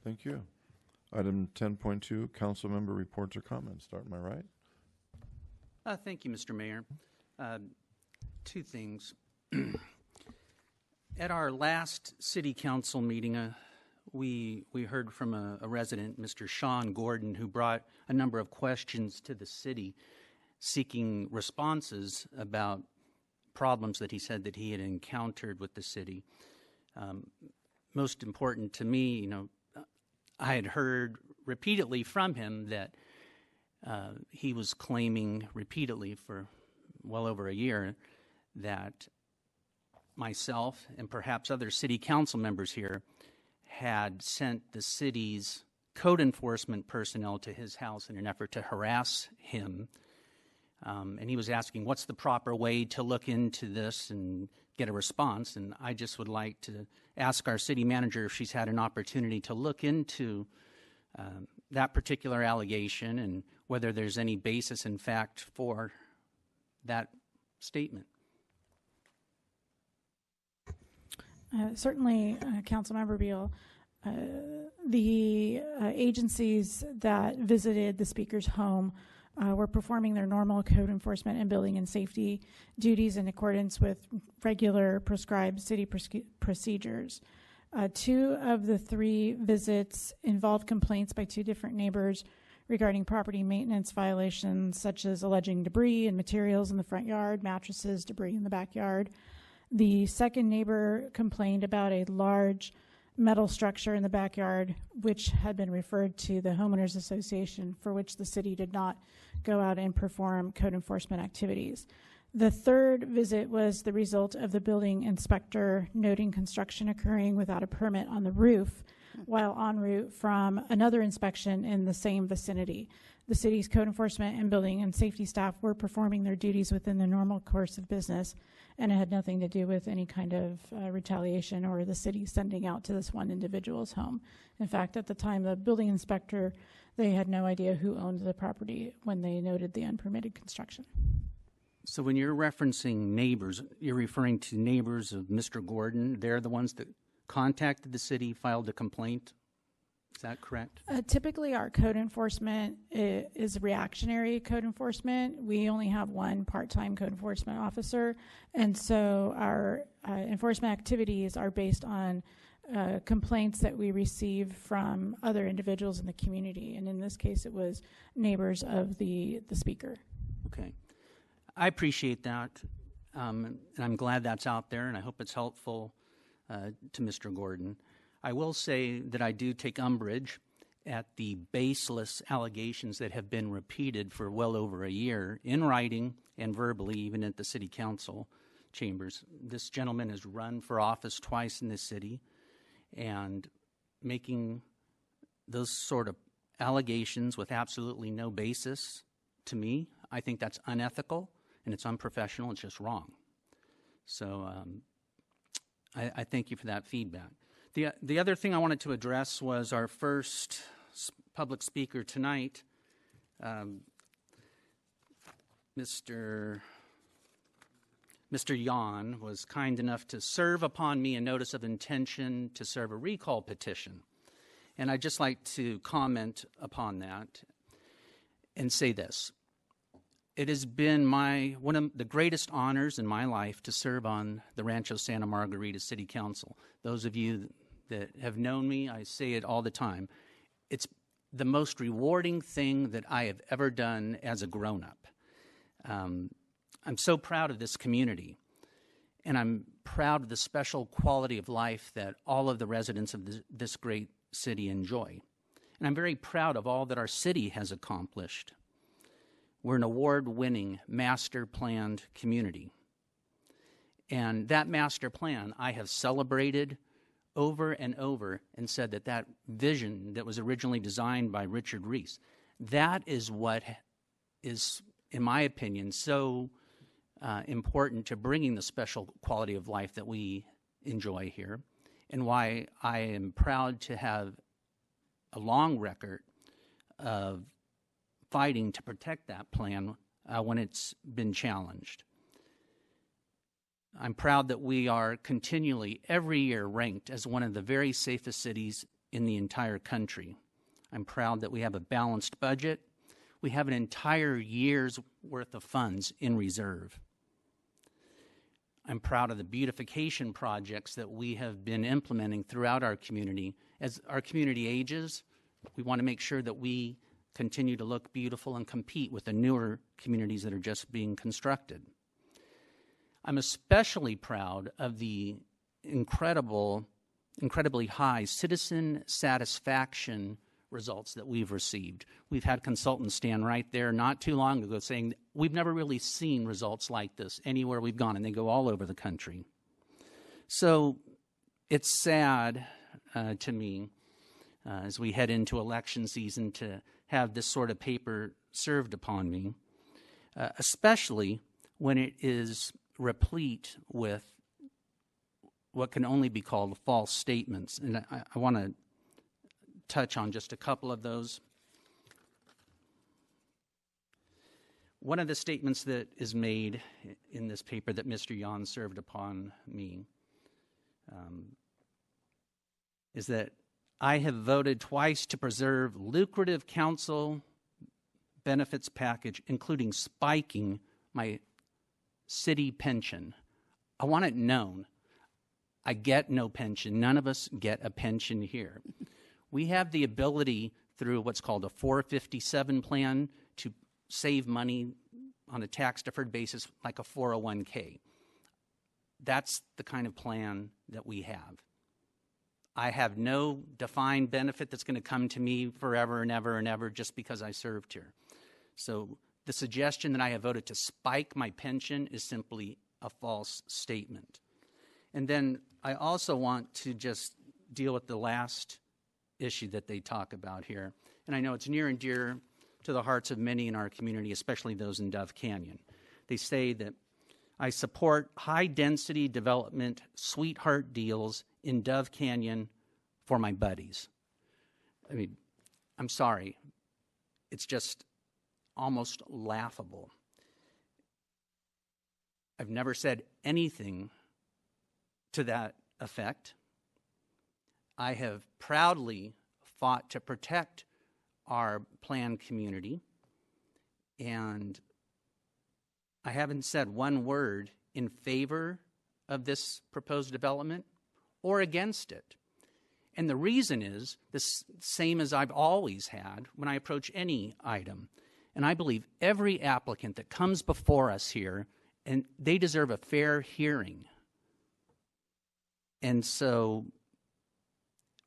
Thank you. Item 10.2, council member reports or comments. Start my right. Thank you, Mr. Mayor. Two things. At our last city council meeting, we heard from a resident, Mr. Sean Gordon, who brought a number of questions to the city seeking responses about problems that he said that he had encountered with the city. Most important to me, I had heard repeatedly from him that he was claiming repeatedly for well over a year that myself and perhaps other city council members here had sent the city's code enforcement personnel to his house in an effort to harass him. And he was asking, what's the proper way to look into this and get a response? And I just would like to ask our city manager if she's had an opportunity to look into that particular allegation and whether there's any basis in fact for that statement. Certainly, Councilmember Beal, the agencies that visited the speaker's home were performing their normal code enforcement and building and safety duties in accordance with regular prescribed city procedures. Two of the three visits involved complaints by two different neighbors regarding property maintenance violations, such as alleging debris and materials in the front yard, mattresses, debris in the backyard. The second neighbor complained about a large metal structure in the backyard, which had been referred to the homeowners association, for which the city did not go out and perform code enforcement activities. The third visit was the result of the building inspector noting construction occurring without a permit on the roof while en route from another inspection in the same vicinity. The city's code enforcement and building and safety staff were performing their duties within the normal course of business, and it had nothing to do with any kind of retaliation or the city sending out to this one individual's home. In fact, at the time, the building inspector, they had no idea who owned the property when they noted the unpermitted construction. So when you're referencing neighbors, you're referring to neighbors of Mr. Gordon. They're the ones that contacted the city, filed a complaint. Is that correct? Typically, our code enforcement is reactionary code enforcement. We only have one part-time code enforcement officer, and so our enforcement activities are based on complaints that we receive from other individuals in the community, and in this case, it was neighbors of the speaker. Okay. I appreciate that, and I'm glad that's out there, and I hope it's helpful to Mr. Gordon. I will say that I do take umbrage at the baseless allegations that have been repeated for well over a year in writing and verbally, even at the city council chambers. This gentleman has run for office twice in this city, and making those sort of allegations with absolutely no basis, to me, I think that's unethical and it's unprofessional. It's just wrong. So I thank you for that feedback. The other thing I wanted to address was our first public speaker tonight, Mr. Yan was kind enough to serve upon me a notice of intention to serve a recall petition. And I'd just like to comment upon that and say this. It has been one of the greatest honors in my life to serve on the Rancho Santa Margarita City Council. Those of you that have known me, I say it all the time. It's the most rewarding thing that I have ever done as a grown-up. I'm so proud of this community, and I'm proud of the special quality of life that all of the residents of this great city enjoy. And I'm very proud of all that our city has accomplished. We're an award-winning, master-planned community. And that master plan I have celebrated over and over and said that vision that was originally designed by Richard Reese, that is what is, in my opinion, so important to bringing the special quality of life that we enjoy here, and why I am proud to have a long record of fighting to protect that plan when it's been challenged. I'm proud that we are continually, every year, ranked as one of the very safest cities in the entire country. I'm proud that we have a balanced budget. We have an entire year's worth of funds in reserve. I'm proud of the beautification projects that we have been implementing throughout our community. As our community ages, we want to make sure that we continue to look beautiful and compete with the newer communities that are just being constructed. I'm especially proud of the incredibly high citizen satisfaction results that we've received. We've had consultants stand right there not too long ago saying, we've never really seen results like this anywhere we've gone, and they go all over the country. So it's sad to me as we head into election season to have this sort of paper served upon me, especially when it is replete with what can only be called false statements. And I want to touch on just a couple of those. One of the statements that is made in this paper that Mr. Yan served upon me is that I have voted twice to preserve lucrative council benefits package, including spiking my city pension. I want it known. I get no pension. None of us get a pension here. We have the ability through what's called a 457 plan to save money on a tax-deferred basis like a 401k. That's the kind of plan that we have. I have no defined benefit that's going to come to me forever and ever and ever just because I served here. So the suggestion that I have voted to spike my pension is simply a false statement. And then I also want to just deal with the last issue that they talk about here. And I know it's near and dear to the hearts of many in our community, especially those in Dove Canyon. They say that I support high-density development sweetheart deals in Dove Canyon for my buddies. I mean, I'm sorry. It's just almost laughable. I've never said anything to that effect. I have proudly fought to protect our planned community, and I haven't said one word in favor of this proposed development or against it. And the reason is the same as I've always had when I approach any item. And I believe every applicant that comes before us here, and they deserve a fair hearing. And so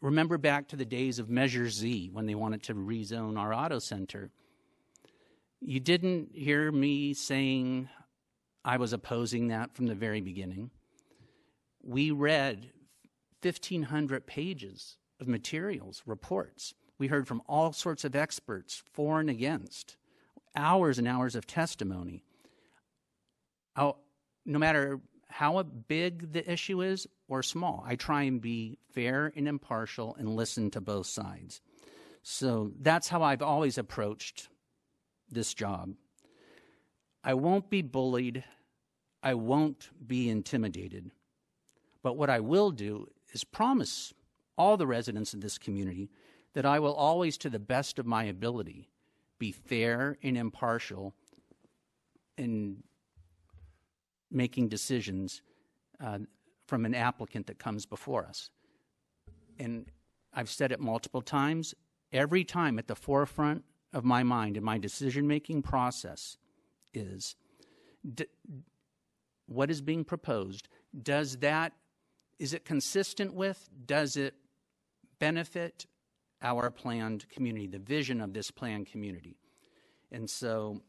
remember back to the days of Measure Z when they wanted to rezone our auto center. You didn't hear me saying I was opposing that from the very beginning. We read 1,500 pages of materials, reports. We heard from all sorts of experts, for and against, hours and hours of testimony. No matter how big the issue is or small, I try and be fair and impartial and listen to both sides. So that's how I've always approached this job. I won't be bullied. I won't be intimidated. But what I will do is promise all the residents of this community that I will always, to the best of my ability, be fair and impartial in making decisions from an applicant that comes before us. And I've said it multiple times. Every time at the forefront of my mind in my decision-making process is what is being proposed. Is it consistent with, does it benefit our planned community, the vision of this planned community? And so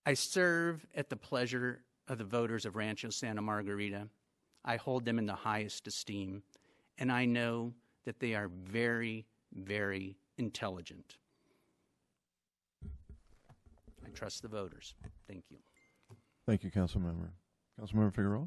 I serve at the pleasure of the voters of Rancho Santa Margarita. I hold them in the highest esteem, and I know that they are very, very intelligent. I trust the voters. Thank you. Thank you, Councilmember. Councilmember Figueroa?